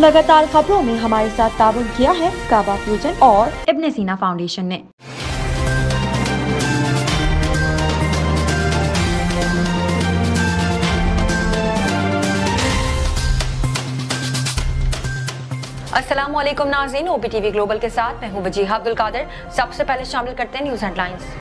लगातार खबरों में हमारे साथ ताबन किया है काबा फ्यूजन और इब्न सीना फाउंडेशन ने। अस्सलाम वालेकुम नाज़रीन, OPTV ग्लोबल के साथ मैं हूँ वजीहा अब्दुल कादिर। सबसे पहले शामिल करते हैं न्यूज़ हेडलाइंस।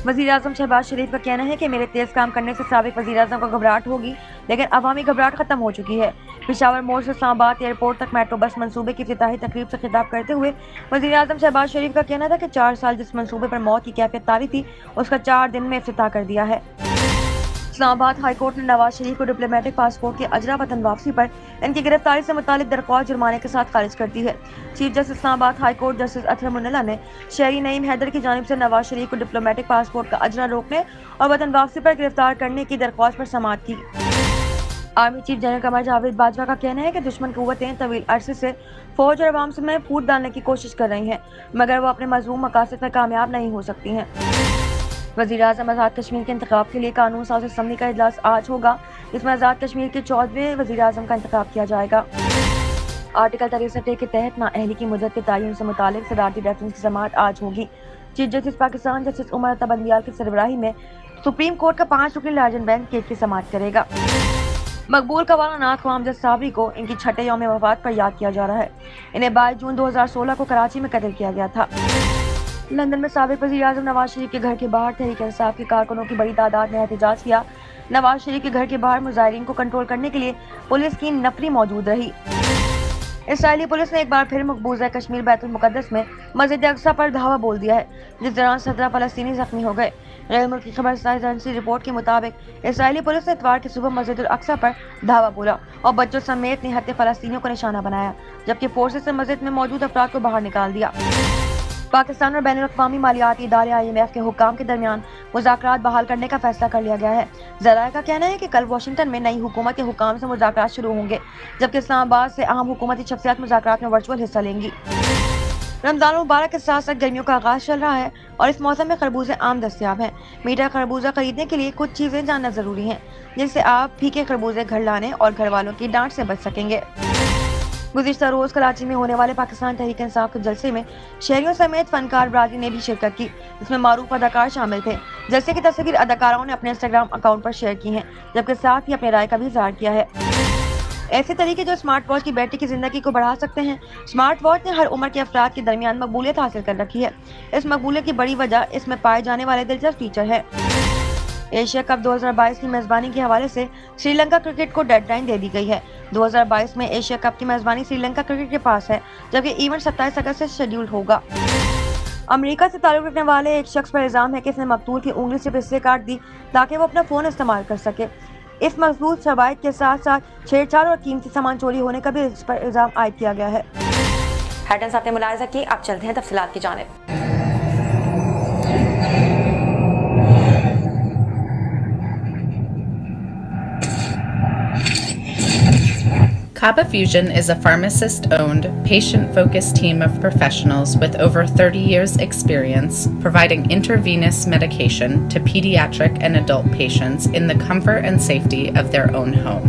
वज़ीर-ए-आज़म शहबाज शरीफ का कहना है कि मेरे तेज काम करने से साबिक वज़ीर-ए-आज़म को घबराहट होगी, लेकिन अवामी घबराहट खत्म हो चुकी है। पेशावर मोड़ से इस्लामाबाद एयरपोर्ट तक मेट्रो बस मंसूबे की इफ्तिताही तकरीब से खिताब करते हुए वज़ीर-ए-आज़म शहबाज शरीफ का कहना था कि 4 साल जिस मंसूबे पर मौत की कैफियत तारी थी, उसका 4 दिन में इफ्तिताह कर दिया है। इस्लामाबाद हाई कोर्ट ने नवाज शरीफ को डिप्लोमेटिक पासपोर्ट की अजरा वतन वापसी पर इनकी गिरफ्तारी से मुतालिक दरख्वास्त जुर्माने के साथ खारिज कर दी है। Chief justice Islamabad high court justice Athar Minallah ने शहरी नईम हैदर की जानिब से नवाज शरीफ को डिप्लोमेटिक पासपोर्ट का अजरा रोकने और वतन वापसी पर गिरफ्तार करने की दरख्वास्त पर समाअत की। Army chief general Qamar Javed Bajwa का कहना है कि दुश्मन कुव्वतें तवील अरसे से फौज और अवाम में फूट डालने की कोशिश कर रही हैं, मगर वो अपने मज़लूम मकासद पर कामयाब नहीं हो सकती हैं। वज़ीर-ए-आज़म आज़ाद कश्मीर के इंतखाब के लिए कानून साज असम्बली का इजलास आज होगा, जिसमें आज़ाद कश्मीर के 14वें वज़ीर-ए-आज़म का इंतखाब किया जाएगा। आर्टिकल 63 के तहत नाअहली की मुद्दत के तयन से मुतालिक सदारती रेफरेंस की समाअत आज होगी। Chief justice Pakistan justice Umar Ata Bandial की सरबराही में सुप्रीम कोर्ट का 5 रुकनी लार्जन बेंच केस की समाअत करेगा। मकबूल कवाना नाथ ख्वाम जज साबरी को इनकी छठे यौम वफात पर याद किया जा रहा है। इन्हें 22 जून 2016 को कराची में कत्ल किया गया था। लंदन में साबिक वज़ीर-ए-आज़म नवाज शरीफ के घर के बाहर तहरीक इंसाफ के कारकुनों की बड़ी तादाद ने एहतजाज किया। नवाज शरीफ के घर के बाहर मुजाहिरीन को कंट्रोल करने के लिए पुलिस की नफरी मौजूद रही। इसराइली पुलिस ने एक बार फिर मकबूजा कश्मीर बैतुल मुकद्दस में मस्जिद अक्सा पर धावा बोल दिया है, जिस दौरान 17 फलस्तीनी जख्मी हो गए। गैर मुल्की खबर एजेंसी रिपोर्ट के मुताबिक इसराइली पुलिस ने इतवार की सुबह मस्जिद अक्सा पर धावा बोला और बच्चों समेत निहत्ते फलस्तीनियों को निशाना बनाया, जबकि फोर्सेस ने मस्जिद में मौजूद अफराद को बाहर निकाल दिया। पाकिस्तान और बैनुल अक़वामी मालियाती इदारे IMF के हुक्काम के दरमियान मुज़ाकरात बहाल करने का फैसला कर लिया गया है। ज़राए का कहना है कि कल वाशिंगटन में नई हुकूमत के हुक्काम से मुज़ाकरात शुरू होंगे, जबकि इस्लामाबाद से अहम हुकूमती शख्सियत मुज़ाकरात में वर्चुअल हिस्सा लेंगी। रमज़ान मुबारक के साथ साथ गर्मियों का आगाज़ चल रहा है और इस मौसम में खरबूजे आम दस्तयाब हैं। मीठा खरबूजा खरीदने के लिए कुछ चीज़ें जानना ज़रूरी हैं, जिससे आप फीके खरबूजे घर लाने और घर वालों की डांट से बच सकेंगे। गुज़िश्ता रोज़ कराची में होने वाले पाकिस्तान तहरीक इंसाफ के जलसे में शहरियों समेत फनकार बरादरी ने भी शिरकत की, जिसमें मारूफ अदाकार शामिल थे। जलसे की तस्वीर अदाकाराओं ने अपने इंस्टाग्राम अकाउंट पर शेयर की हैं, जबकि साथ ही अपने राय का भी इज़हार किया है। ऐसे तरीके जो स्मार्ट वॉच की बैटरी की जिंदगी को बढ़ा सकते हैं। स्मार्ट वॉच ने हर उम्र के अफराद के दरमियान मकबूलियत हासिल कर रखी है। इस मकबूलियत की बड़ी वजह इसमें पाए जाने वाले दिलचस्प फीचर है। एशिया कप 2022 की मेजबानी के हवाले से श्रीलंका क्रिकेट को डेडलाइन दे दी गई है। 2022 में एशिया कप की मेजबानी श्रीलंका क्रिकेट के पास है, जबकि इवेंट 27 अगस्त से शेड्यूल होगा। अमेरिका से ताल्लुक रखने वाले एक शख्स पर इल्जाम है कि इसने मकतूल की उंगली से पिस्से काट दी ताकि वो अपना फोन इस्तेमाल कर सके। इस मजबूत शवाहिद के साथ साथ छेड़छाड़ और कीमती सामान चोरी होने का भी इस पर इल्जाम आयद किया गया है। हेडलाइंस आपने मुलाहिजा की, अब चलते हैं तफसीलात की जानिब। Kaba Fusion is a pharmacist-owned, patient-focused team of professionals with over 30 years' experience providing intravenous medication to pediatric and adult patients in the comfort and safety of their own home.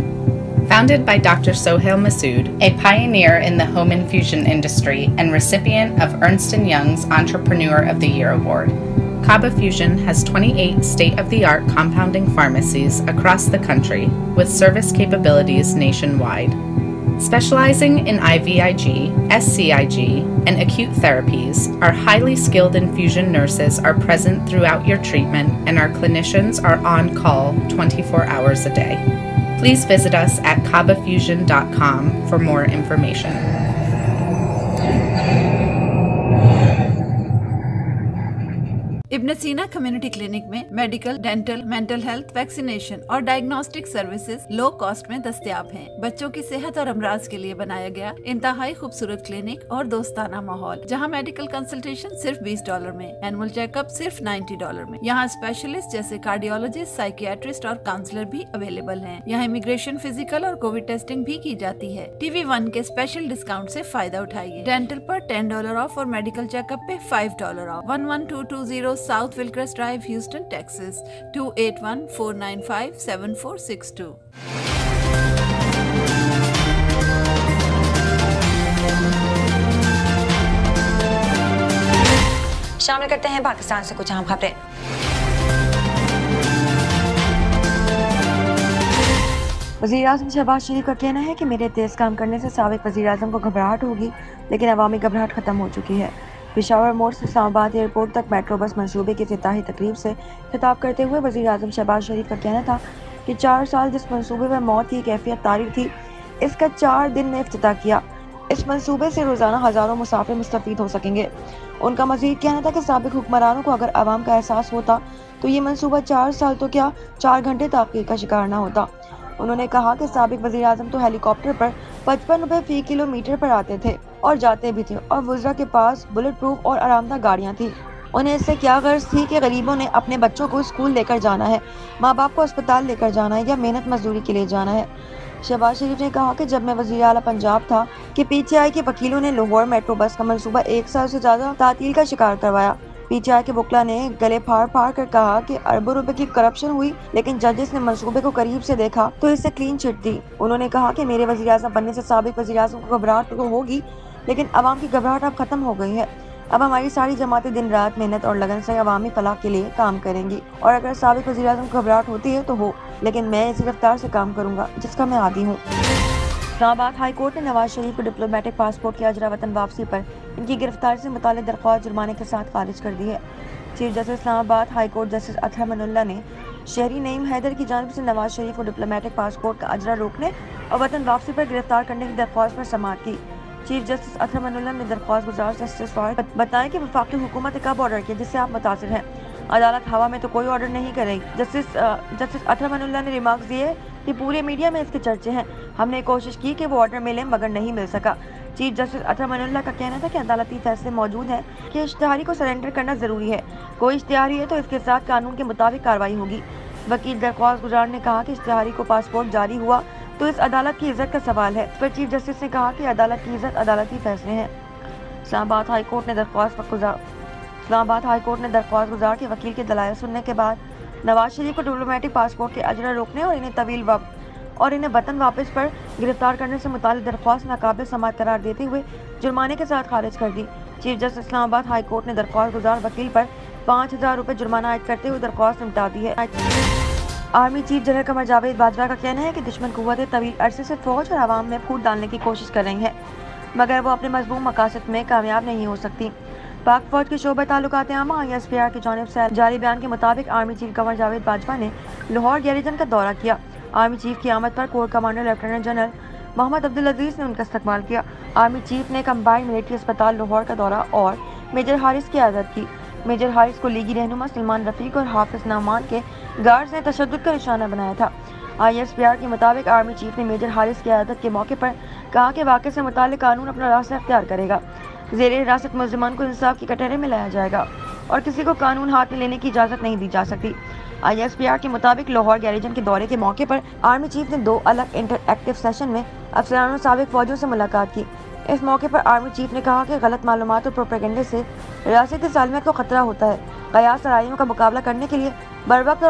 Founded by Dr. Sohail Masood, a pioneer in the home infusion industry and recipient of Ernst & Young's Entrepreneur of the Year award, Kaba Fusion has 28 state-of-the-art compounding pharmacies across the country with service capabilities nationwide. Specializing in IVIG, SCIG, and acute therapies, our highly skilled infusion nurses are present throughout your treatment and our clinicians are on call 24 hours a day. Please visit us at kabafusion.com for more information. इब्न सीना community clinic में medical, dental, mental health, vaccination और diagnostic services low cost में दस्तयाब हैं। बच्चों की सेहत और अमराज के लिए बनाया गया इंतहाई खूबसूरत क्लिनिक और दोस्ताना माहौल, जहां मेडिकल कंसल्टेशन सिर्फ $20 में, एनुअल चेकअप सिर्फ $90 में। यहाँ स्पेशलिस्ट जैसे कार्डियोलॉजिस्ट, साइकियाट्रिस्ट और काउंसलर भी अवेलेबल हैं। यहाँ इमिग्रेशन, फिजिकल और कोविड टेस्टिंग भी की जाती है। TV1 के स्पेशल डिस्काउंट से फायदा उठाइए। डेंटल पर $10 ऑफ और मेडिकल चेकअप पे $5 of. 11220 House, South Wilcrest Drive, Houston, Texas 281-495-7462. शामिल करते हैं पाकिस्तान से कुछ अहम खबरें। वज़ीर-ए-आज़म शहबाज शरीफ का कहना है कि मेरे तेज़ काम करने से साबिक़ वज़ीर-ए-आज़म को घबराहट होगी, लेकिन अवामी घबराहट ख़त्म हो चुकी है। पेशावर मोड़ से इस्लामाबाद एयरपोर्ट तक मेट्रो बस मंसूबे की इफ्तिताही तकरीब से खिताब करते हुए वज़ीर-ए-आज़म शहबाज शरीफ का कहना था कि 4 साल जिस मंसूबे में मौत की कैफियत तारी थी, इसका 4 दिन में इफ्तिताह किया। इस मंसूबे से रोज़ाना हज़ारों मुसाफिर मुस्तफ़ीद हो सकेंगे। उनका मज़ीद कहना था कि साबिक़ हुक्मरानों को अगर आवाम का एहसास होता तो ये मंसूबा 4 साल तो क्या 4 घंटे ताख़ीर का शिकार न होता। उन्होंने कहा कि साबिक़ वज़ीर-ए-आज़म तो हेलीकॉप्टर पर 55 रुपये फ़ी किलोमीटर पर आते थे और जाते भी थे, और वज़रा के पास बुलेट प्रूफ और आरामदाह गाड़ियाँ थी। उन्हें इससे क्या गर्ज थी कि गरीबों ने अपने बच्चों को स्कूल लेकर जाना है, माँ बाप को अस्पताल लेकर जाना है या मेहनत मजदूरी के लिए जाना है। शहबाज शरीफ ने कहा कि जब मैं वज़ीर आला पंजाब था कि PTI के वकीलों ने लाहौर मेट्रो बस का मंसूबा 1 साल से ज़्यादा तातील का शिकार करवाया। PTI के वकला ने गले फाड़ फाड़ कर कहा कि अरबों रुपए की करप्शन हुई, लेकिन जजेस ने मंसूबे को करीब से देखा तो इससे क्लीन चिट दी। उन्होंने कहा कि मेरे वज़ीर आज़म बनने से साबिक़ वज़ीर आज़म को घबराहट तो होगी, लेकिन अवाम की घबराहट अब खत्म हो गई है। अब हमारी सारी जमातें दिन रात मेहनत और लगन से अवामी फलाह के लिए काम करेंगी, और अगर साबिक़ वज़ीर आज़म को घबराहट होती है तो हो, लेकिन मैं इसी रफ्तार से काम करूँगा जिसका मैं आदी हूँ। इस्लामाबाद हाई कोर्ट ने नवाज शरीफ को डिप्लोमेटिक पासपोर्ट की अजरा वतन वापसी पर इनकी गिरफ्तारी से मुताल्लिक़ दरख्वास्त जुर्माने के साथ खारिज कर दी है। Chief justice Islamabad high court justice Athar Minallah ने शहरी नईम हैदर की जानिब से नवाज शरीफ को डिप्लोमेटिक पासपोर्ट का अजरा रोकने और वतन वापसी पर गिरफ्तार करने की दरख्वास्त पर समाअत की। चीफ जस्टिस अतहर मनुल्लाह ने दरख्वास्त गुजार जस्टिस फारूक बताया कि वफाकी हुकूमत ने कब ऑर्डर किया जिससे आप मुतासिर हैं। अदालत हवा में तो कोई ऑर्डर नहीं करेगी। जस्टिस अतहर मनुल्लाह ने रिमार्क्स दिए कि पूरे मीडिया में इसके चर्चे हैं। हमने कोशिश की कि वो ऑर्डर मिले मगर नहीं मिल सका। चीफ जस्टिस अतहर मनुल्लाह का कहना था कि अदालती फैसले मौजूद हैं कि इश्तिहारी को सरेंडर करना ज़रूरी है। कोई इश्तिहारी है तो इसके साथ कानून के मुताबिक कार्रवाई होगी। वकील दरख्वास्त गुजार ने कहा कि इश्तिहारी को पासपोर्ट जारी हुआ तो इस अदालत की इज्जत का सवाल है। इस पर चीफ जस्टिस ने कहा कि अदालत की इज्जत अदालती फैसले हैं। इस्लामाबाद हाई कोर्ट ने दरख्वास्त गुजार के वकील के दलाइल सुनने के बाद नवाज शरीफ को डिप्लोमेटिक पासपोर्ट के अजरा रोकने और इन्हें वतन वापस पर गिरफ्तार करने से मुताल्लिक़ दरख्वास्त नाकाबिल समाअत करार देते हुए जुर्माने के साथ खारिज कर दी। Chief justice Islamabad high court ने दरख्वास्त गुजार वकील पर 5000 रुपये जुर्माना आयद करते हुए दरख्वास्त निपटा दी है। Army chief general Qamar Javed Bajwa का कहना है कि दुश्मन कुव्वतें तवील अरसे से फौज और आवाम में फूट डालने की कोशिश कर रही हैं, मगर वो अपने मजबूत मकासद में कामयाब नहीं हो सकती। पाक फौज के शोबे ताल्लुकात आमा ISPR की जानिब से जारी बयान के मुताबिक आर्मी चीफ कमर जावेद बाजवा ने लाहौर गैरिजन का दौरा किया। आर्मी चीफ की आमद पर corps commander lieutenant general Mohammad Abdul Aziz ने उनका इस्तकबाल किया। आर्मी चीफ ने कंबाइंड मिलिट्री अस्पताल लाहौर का दौरा और मेजर हारिस की आदत की। मेजर हारिस को लीगी रहनुमा सलमान रफीक और हाफिज नामान के गार्ड्स ने तशद्दुद का निशाना बनाया था। ISPR के मुताबिक आर्मी चीफ ने मेजर हारिस की आदत के मौके पर कहा कि वाक़े से मुताल्लिक़ कानून अपना रास्ता अख्तियार करेगा। ज़ेर हिरासत मुल्ज़िमान को इंसाफ की कटहरे में लाया जाएगा और किसी को कानून हाथ में लेने की इजाज़त नहीं दी जा सकती। ISPR के मुताबिक लाहौर गैरिजन के दौरे के मौके पर आर्मी चीफ ने 2 अलग इंटरएक्टिव सेशन में अफसरान और साबिक़ फौजियों से मुलाकात की। इस मौके पर आर्मी चीफ ने कहा कि गलत मालूमात और प्रोपेगेंडे से रियासती सालमियत को खतरा होता है। कयास सराइयों का मुकाबला करने के लिए बरवक्त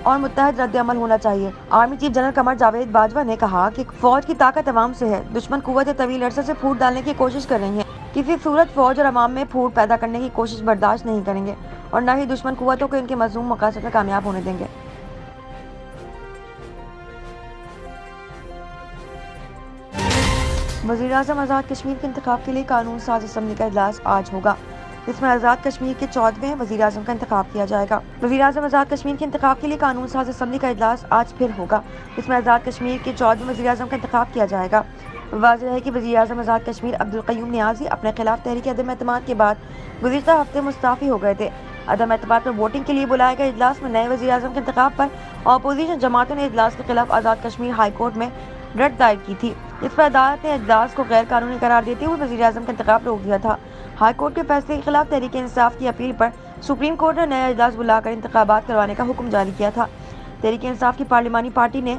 और मुत्तहद रद्द अमल होना चाहिए। Army chief general Qamar Javed Bajwa ने कहा कि फौज की ताकत अवाम से है। दुश्मन कुव्वतें तवील अरसे से फूट डालने की कोशिश कर रही हैं। किसी सूरत फौज और अवाम में फूट पैदा करने की कोशिश बर्दाश्त नहीं करेंगे और न ही दुश्मन कुव्वतों को इनके मज़लूम मकासद में कामयाब होने देंगे। वज़ीर-ए-आज़म आज़ाद कश्मीर के इंतखाब के लिए कानून साज असम्बली का इजलास आज होगा, जिसमें आज़ाद कश्मीर के 14वें वज़ीर-ए-आज़म का इंतखाब किया जाएगा। वज़ीर-ए-आज़म आज़ाद कश्मीर के इंतखाब के लिए कानून साज असम्बली का इजलास आज फिर होगा, जिसमें आज़ाद कश्मीर के 14वें वज़ीर-ए-आज़म का इंतखाब किया जाएगा। वाज़ेह है कि वज़ीर-ए-आज़म आज़ाद कश्मीर अब्दुल क़य्यूम नियाज़ी अपने खिलाफ तहरीक अदम एतमाद के बाद गुज़िश्ता हफ्ते मुस्ताफ़ी हो गए थे। अदम एतमाद पर वोटिंग के लिए बुलाए गए इजलास में नए वज़ीर-ए-आज़म के इंतखाब पर अपोजिशन जमातों ने इजलास के खिलाफ आज़ाद कश्मीर हाई कोर्ट में रद्द दायर की थी। इस पर अदालत ने इजलास को गैर कानूनी करार देते हुए वज़ीर-ए-आज़म का इंतखाब रोक दिया था। हाई कोर्ट के फैसले के खिलाफ तहरीक इंसाफ की अपील पर सुप्रीम कोर्ट ने नया इजलास बुलाकर इंतखाबात करवाने का हुक्म जारी किया था। तहरीक इंसाफ की पार्लिमानी पार्टी ने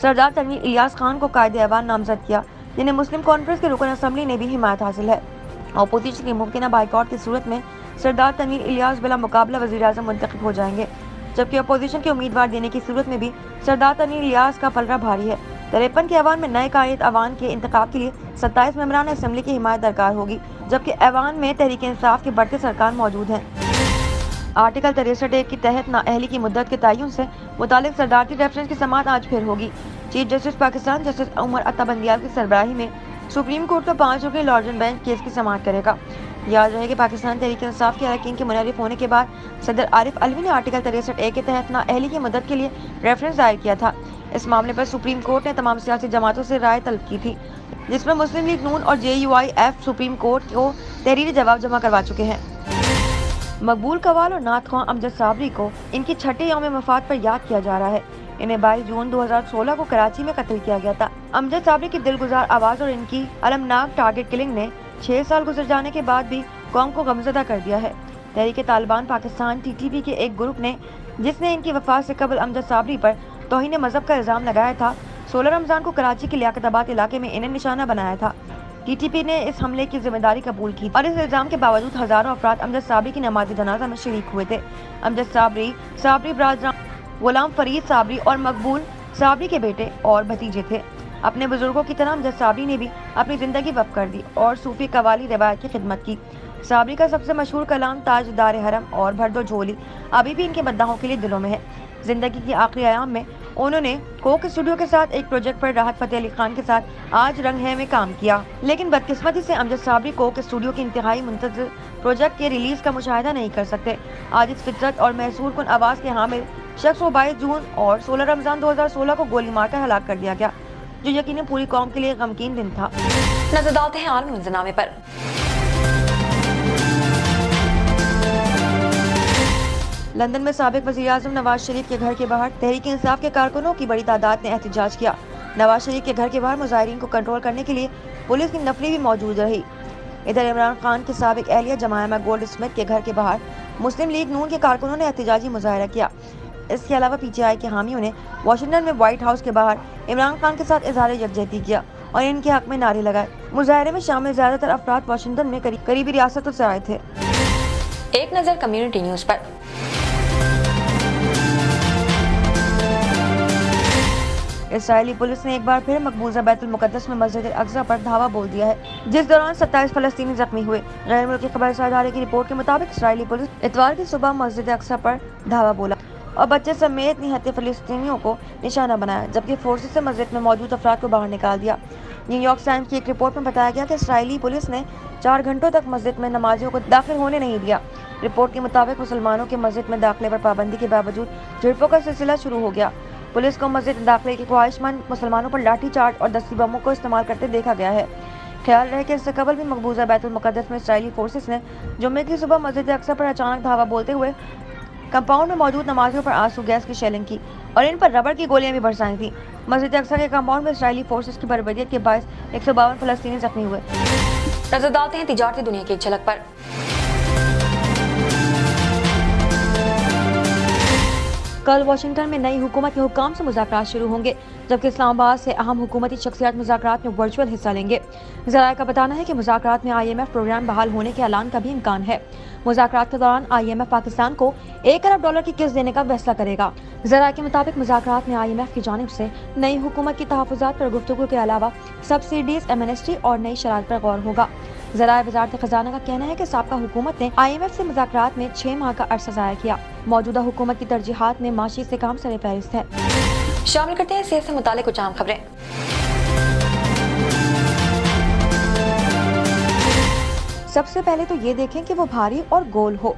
सरदार तनवीर इलियास खान को कायदे ऐवान नामजद किया, जिन्हें मुस्लिम कॉन्फ्रेंस के रुकन असम्बली ने भी हिमायत हासिल है। अपोजिशन के मुमकिन बाइकआउट की सूरत में सरदार तनवीर इलियास बिला मुकाबला वज़ीर-ए-आज़म मुंतखब हो जाएंगे, जबकि अपोजिशन के उम्मीदवार देने की सूरत में भी सरदार तनवीर इलियास का पलड़ा भारी है। 53 के ऐवान में नए कायद अवान के इंतखाब के लिए 27 मेंबरान असम्बली की हिमायत दरकार होगी, जबकि ऐवान में तहरीक इंसाफ के बढ़ते सरकार मौजूद हैं। आर्टिकल 63 के तहत नाअहली की मुद्दत के तयन से मुतालिक सरदारती रेफरेंस की समाअत आज फिर होगी। Chief justice Pakistan justice Umar Ata Bandial की सरबराही में सुप्रीम कोर्ट का 5 रुकनी लॉर्जन बेंच केस की समाअत करेगा। याद रहे कि पाकिस्तान तहरीक इंसाफ के अरकान के मुनर्रिफ होने के बाद सदर आरिफ अलवी ने आर्टिकल 63A के तहत नाअहली की मदद के लिए रेफरेंस दायर किया था। इस मामले पर सुप्रीम कोर्ट ने तमाम सियासी जमातों से राय तलब की थी, जिसमें मुस्लिम लीग नून और JUIF सुप्रीम कोर्ट को तहरीरी जवाब जमा करवा चुके हैं। मकबूल कवाल और नात ख्वां अमजद साबरी को इनकी छठे यौम वफात पर याद किया जा रहा है। इन्हें 22 जून 2016 को कराची में कत्ल किया गया था। अमजद साबरी की दिलगुजार आवाज़ और इनकी अलमनाक टारगेट किलिंग ने 6 साल गुजर जाने के बाद भी कौम को गमज़दा कर दिया है। तहरीक तालिबान पाकिस्तान TTP के एक ग्रुप ने, जिसने इनकी वफात से कबल अमजद साबरी पर तौहीन मज़हब का इल्ज़ाम लगाया था, 16 रमज़ान को कराची के लियाकताबाद इलाके में इन्हें निशाना बनाया था। TTP ने इस हमले की जिम्मेदारी कबूल की और इस इल्ज़ाम के बावजूद हज़ारों अफराद अमजद साबरी की नमाज़ जनाजा में शरीक हुए थे। अमजद साबरी बरादरान गुलाम फरीद साबरी और मकबूल साबरी के बेटे और भतीजे थे। अपने बुजुर्गों की तरह अमजद साबरी ने भी अपनी ज़िंदगी वक़्फ कर दी और सूफी कवाली रिवायत की खिदमत की। साबरी का सबसे मशहूर कलाम ताजदार हरम और भर दो झोली अभी भी इनके मद्दाहों के लिए दिलों में है। जिंदगी की आखिरी आयाम में उन्होंने कोक स्टूडियो के साथ एक प्रोजेक्ट पर राहत फ़तेह अली खान के साथ आज रंग है में काम किया, लेकिन बदकिस्मती से अमजद साबरी कोक स्टूडियो के इंतहाई मुंतज़िर प्रोजेक्ट के रिलीज का मुशाहिदा नहीं कर सकते। आज इस फितरत और महसूर कुन आवाज़ के हामिल शख्स को 22 जून और 16 रमज़ान 2016 को गोली मारकर हलाक कर दिया गया, जो यकीनन पूरी कौम के लिए गमकीन दिन था। नजर डालते हैं आलमी मंजरनामे पर। लंदन में साबिक वज़ीर-ए-आज़म नवाज शरीफ के घर के बाहर तहरीक इंसाफ के कारकुनों की बड़ी तादाद ने एहतजाज किया। नवाज शरीफ के घर के बाहर मुजाहिरीन को कंट्रोल करने के लिए पुलिस की नफरी भी मौजूद रही। इधर इमरान खान के साबिक एहलिया जमायमा गोल्ड स्मिथ के घर के बाहर मुस्लिम लीग नून के कारकुनों ने एहतजाजी मुजाहरा किया। इसके अलावा PTI के हामियों ने वाशिंगटन में व्हाइट हाउस के बाहर इमरान खान के साथ इजहार यकजहती किया और इनके हक में नारे लगाए। मुजाहरे में शामिल ज्यादातर अफराद वाशिंगटन में करीबी रियासतों से आए थे। एक नज़र कम्युनिटी न्यूज़ पर। इसराइली पुलिस ने एक बार फिर मकबूजा बैतुल मुकद्दस में मस्जिद अल-अक्सा पर धावा बोल दिया है, जिस दौरान 27 फलस्तीनी जख्मी हुए। गैर मुल्की खबरसार इदारे की रिपोर्ट के मुताबिक इसराइली पुलिस इतवार की सुबह मस्जिद अल-अक्सा पर धावा बोला और बच्चे समेत निहत्ते फलस्तीनियों को निशाना बनाया, जबकि फोर्सेज से मस्जिद में मौजूद अफराद को बाहर निकाल दिया। न्यूयॉर्क टाइम्स की एक रिपोर्ट में बताया गया कि इसराइली पुलिस ने 4 घंटों तक मस्जिद में नमाजियों को दाखिल होने नहीं दिया। रिपोर्ट के मुताबिक मुसलमानों के मस्जिद में दाखिले पर पाबंदी के बावजूद झड़पों का सिलसिला शुरू हो गया। पुलिस को मस्जिद दाखिले के ख्वाहिशमंद मुसलमानों पर लाठीचार्ज और दस्ती बमों को इस्तेमाल करते देखा गया है। ख्याल रहे कि इससे कबल भी मकबूजा बैतुल मुकद्दस में इसराइली फोर्सेस ने जुम्मे की सुबह मस्जिद अक्सा पर अचानक धावा बोलते हुए कंपाउंड में मौजूद नमाजियों पर आंसू गैस की शेलिंग की और इन पर रबड़ की गोलियां भी बरसाई थी। मस्जिद अक्सा के कंपाउंड में इसराइली फोर्सेस की बर्बरियत के बायस 152 फलस्तीनी जख्मी हुए। नजर डालते हैं तिजारती दुनिया की एक झलक पर। कल वाशिंगटन में नई हुकूमत के हुक्काम से मुज़ाकरात शुरू होंगे, जबकि इस्लामाबाद से अहम हुकूमती शख्सियात मुज़ाकरात में वर्चुअल हिस्सा लेंगे। ज़राए का बताना है कि मुज़ाकरात में IMF प्रोग्राम बहाल होने के ऐलान का भी इम्कान है। मुज़ाकरात के दौरान IMF पाकिस्तान को $1 अरब की किस्त देने का फैसला करेगा। ज़राए के मुताबिक मुज़ाकरात में IMF की जानिब से नई हुकूमत की तहफ़्फ़ुज़ात पर गुफ्तगू के अलावा सब्सिडीज, एमनेस्टी और नई शराइत पर गौर होगा। ज़राए वज़ारत ख़ज़ाना का कहना है कि साबका हुकूमत ने IMF से मुज़ाकरात में 6 माह का अरसा ज़ाया किया। मौजूदा हुकूमत की तरजीहात में माशी से काम सरे फहरिस्त है। शामिल करते हैं सेहत से मुताल्लिक़ कुछ आम खबरें। सबसे पहले तो ये देखें कि वो भारी और गोल हो,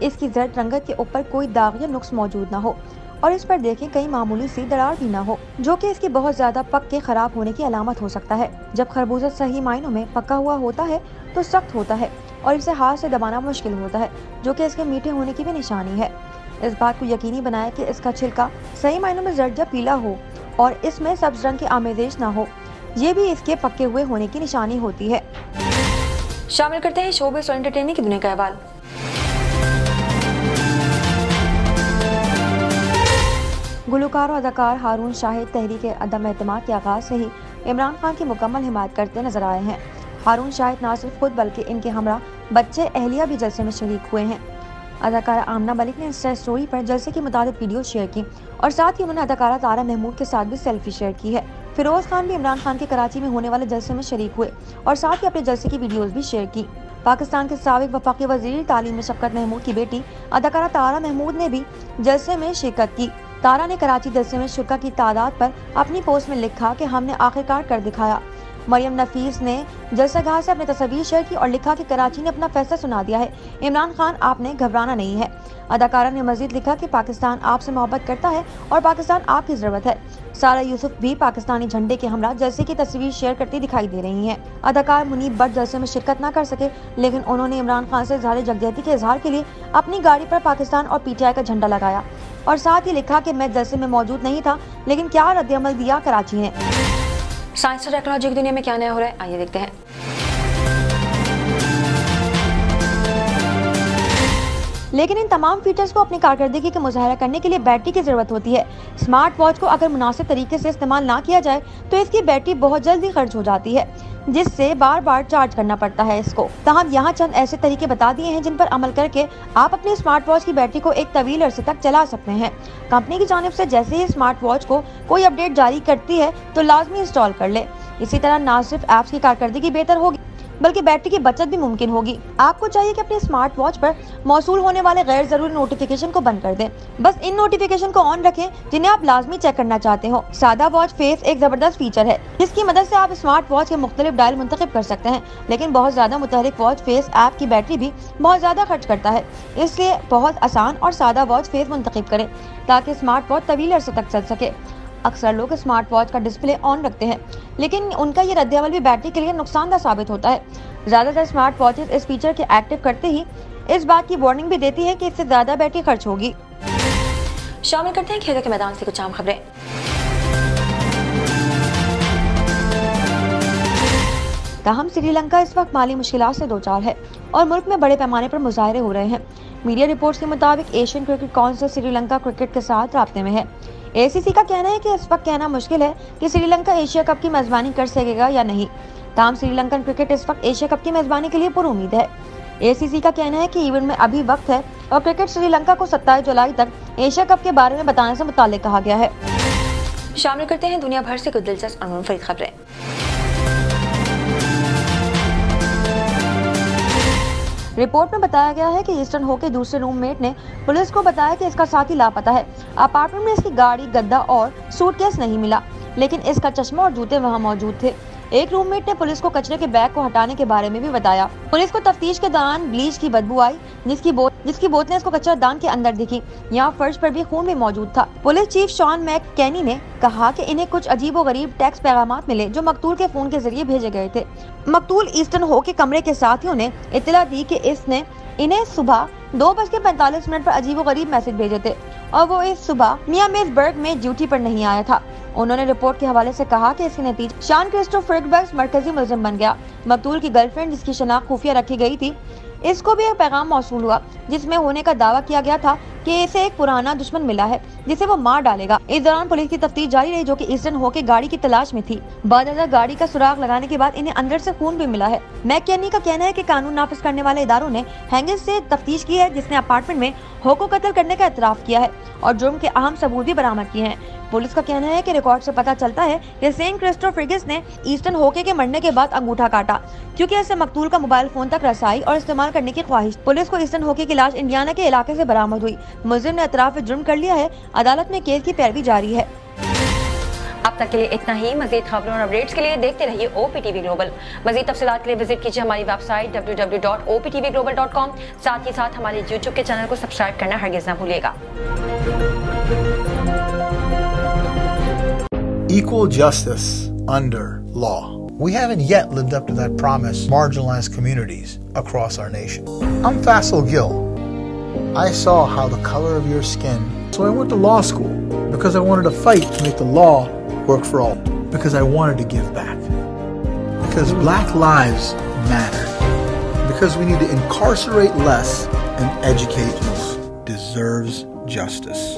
इसकी जर्द रंगत के ऊपर कोई दाग या नुक्स मौजूद ना हो और इस पर देखें कहीं मामूली सी दरार भी ना हो, जो कि इसकी बहुत ज्यादा पक के खराब होने की अलामत हो सकता है। जब खरबूजा सही मायनों में पका हुआ होता है तो सख्त होता है और इसे हाथ से दबाना मुश्किल होता है, जो कि इसके मीठे होने की भी निशानी है। इस बात को यकीनी बनाएं कि इसका छिलका सही मायनों में जर्द या पीला हो और इसमें सब्ज रंग की आमेज़ेश ना हो, ये भी इसके पके हुए होने की निशानी होती है। शामिल करते हैं शोबिज़ और एंटरटेनमेंट की दुनिया का अहवाल। गुलकार और अदाकार हारून शाहिद तहरीक अदम एतमाद के आगाज से ही इमरान खान की मुकम्मल हिमायत करते नजर आए हैं। हारून शाहिद न सिर्फ खुद बल्कि इनके हमरा बच्चे अहलिया भी जलसे में शरीक हुए हैं। अदाकारा आमना मलिक ने इंस्टा स्टोरी पर जलसे की मुताबिक वीडियो शेयर की और साथ ही उन्होंने अदाकारा तारा महमूद के साथ भी सेल्फी शेयर की है। फिरोज खान भी इमरान खान के कराची में होने वाले जलसे में शरीक हुए और साथ ही अपने जलसे की वीडियोस भी शेयर की। पाकिस्तान के साबिक वफाकी वज़ीर तालीम में शफकत महमूद की बेटी अदाकारा तारा महमूद ने भी जलसे में शिरकत की। तारा ने कराची जलसे में शुरा की तादाद पर अपनी पोस्ट में लिखा कि हमने आखिरकार कर दिखाया। मरियम नफीस ने जलसागाह से अपनी तस्वीर शेयर की और लिखा कि कराची ने अपना फैसला सुना दिया है, इमरान खान आपने घबराना नहीं है। अदाकारा ने मजीद लिखा कि पाकिस्तान आपसे मोहब्बत करता है और पाकिस्तान आपकी ज़रूरत है। सारा यूसुफ भी पाकिस्तानी झंडे के हमरा जलसे की तस्वीर शेयर करती दिखाई दे रही हैं। अदाकार मुनीब भट्ट जलसे में शिरकत न कर सके, लेकिन उन्होंने इमरान खान से इज़हार यकजहती के इजहार के लिए अपनी गाड़ी पर पाकिस्तान और PTI का झंडा लगाया और साथ ही लिखा कि मैं जलसे में मौजूद नहीं था, लेकिन क्या रद्द-ए-अमल दिया कराची ने। साइंस और टेक्नोलॉजी की दुनिया में क्या नया हो रहा है, आइए देखते हैं। लेकिन इन तमाम फीचर्स को अपनी कारकर्दगी का मुजाहरा करने के लिए बैटरी की जरूरत होती है। स्मार्ट वॉच को अगर मुनासिब तरीके से इस्तेमाल ना किया जाए तो इसकी बैटरी बहुत जल्दी खर्च हो जाती है, जिससे बार बार चार्ज करना पड़ता है इसको। ताहम यहाँ चंद ऐसे तरीके बता दिए हैं जिन पर अमल करके आप अपनी स्मार्ट वॉच की बैटरी को एक तवील अरसे तक चला सकते हैं। कंपनी की जानिब से जैसे ही स्मार्ट वॉच को कोई अपडेट जारी करती है तो लाजमी इंस्टॉल कर ले। इसी तरह न सिर्फ ऐप्स की कारकर्दगी बेहतर होगी बल्कि बैटरी की बचत भी मुमकिन होगी। आपको चाहिए कि अपने स्मार्ट वॉच पर मौसूल होने वाले गैर जरूरी नोटिफिकेशन को बंद कर दें। बस इन नोटिफिकेशन को ऑन रखें जिन्हें आप लाजमी चेक करना चाहते हो। सादा वॉच फेस एक जबरदस्त फीचर है जिसकी मदद से आप स्मार्ट वॉच के मुख्तलिफ डायल मुंतखब कर सकते हैं, लेकिन बहुत ज्यादा मुतहरिक वॉच फेस ऐप की बैटरी भी बहुत ज्यादा खर्च करता है। इसलिए बहुत आसान और सादा वॉच फेस मुंतखब करें ताकि स्मार्ट वॉच तवील अरसे तक चल सके। अक्सर लोग स्मार्ट वॉच का डिस्प्ले ऑन रखते हैं, लेकिन उनका ये रद्द-ए-अमल भी बैटरी के लिए नुकसानदायक साबित होता है। ज्यादातर स्मार्ट वॉचेस इस फीचर के एक्टिव करते ही इस बात की वार्निंग भी देती है कि इससे ज्यादा बैटरी खर्च होगी। शामिल करते हैं खेलों के मैदान से कुछ आम खबरें। ताहम श्रीलंका इस वक्त माली मुश्किलात से दो चार है और मुल्क में बड़े पैमाने पर मुजाहरे हो रहे हैं। मीडिया रिपोर्ट्स के मुताबिक Asian cricket council Sri Lanka cricket के साथ राब्ते में है। ACC का कहना है कि इस वक्त कहना मुश्किल है कि श्रीलंका एशिया कप की मेजबानी कर सकेगा या नहीं। ताहम श्रीलंकन क्रिकेट इस वक्त एशिया कप की मेजबानी के लिए पुरुमीद है। ACC का कहना है कि इवेंट में अभी वक्त है और क्रिकेट श्रीलंका को 27 जुलाई तक एशिया कप के बारे में बताने से मुताल्लिक कहा गया है। शामिल करते हैं दुनिया भर से कुछ दिलचस्प और मुनफरिद खबरें। रिपोर्ट में बताया गया है कि ईस्टर्न हो के दूसरे रूममेट ने पुलिस को बताया कि इसका साथी लापता है। अपार्टमेंट में इसकी गाड़ी, गद्दा और सूटकेस नहीं मिला, लेकिन इसका चश्मा और जूते वहां मौजूद थे। एक रूममेट ने पुलिस को कचरे के बैग को हटाने के बारे में भी बताया। पुलिस को तफ्तीश के दौरान ब्लीच की बदबू आई, जिसकी बोतलें इसको कचरादान के अंदर दिखी। यहाँ फर्श पर भी खून भी मौजूद था। पुलिस चीफ शॉन मैककेनी ने कहा कि इन्हें कुछ अजीबोगरीब टेक्स्ट पैगामात मिले जो मकतूल के फोन के जरिए भेजे गए थे। मकतूल ईस्टर्न हो के कमरे के साथियों ने इत्तला दी कि इसने इन्हें सुबह 2:45 पर अजीबोगरीब मैसेज भेजे थे और वो इस सुबह मियामीर्सबर्ग में ड्यूटी पर नहीं आया था। उन्होंने रिपोर्ट के हवाले से कहा कि इसके नतीजे शान क्रिस्टो फ्रिडबर्ग मरकजी मुलजिम बन गया। मकतूल की गर्लफ्रेंड जिसकी शनाख्त खुफिया रखी गई थी, इसको भी एक पैगाम मौसूल हुआ जिसमें होने का दावा किया गया था कि इसे एक पुराना दुश्मन मिला है जिसे वो मार डालेगा। इस दौरान पुलिस की तफ्तीश जारी रही जो कि ईस्टर्न हो के गाड़ी की तलाश में थी। बाद गाड़ी का सुराग लगाने के बाद इन्हें अंदर से खून भी मिला है। मैककेनी का कहना है कि कानून नाफिज करने वाले इदारों ने हैंगिस से तफ्तीश की है जिसने अपार्टमेंट में हो को कत्ल करने का इतराफ किया है और जुर्म के अहम सबूत भी बरामद किए हैं। पुलिस का कहना है कि रिकॉर्ड से पता चलता है कि सेंट क्रिस्टो फ्रिगिस ने ईस्टर्न होके के मरने के बाद अंगूठा काटा क्योंकि इससे मकतूल का मोबाइल फोन तक रसाई और इस्तेमाल करने की ख्वाहिश। पुलिस को ईस्टर्न होके की लाश इंडियाना के इलाके से बरामद हुई। मुलजिम ने इतराफ जुर्म कर लिया है। अदालत में केस की पैरवी जारी है। अब तक के लिए इतना ही। मजीद खबरों और अपडेट्स के लिए देखते रहिए OPTV ग्लोबल। मजीद तफसीलात के लिए विजिट कीजिए हमारी वेबसाइट www.optvglobal.com। साथ ही साथ हमारे YouTube के चैनल को सब्सक्राइब करना हरगिज ना भूलिएगा। Equal justice under law. We haven't yet lived up to that promise to marginalized communities across our nation. I'm Faisal Gill. I saw how the color of your skin, so I went to law school because I wanted to fight to make the law work for all, because I wanted to give back, because black lives matter, because we need to incarcerate less and educate most deserves justice.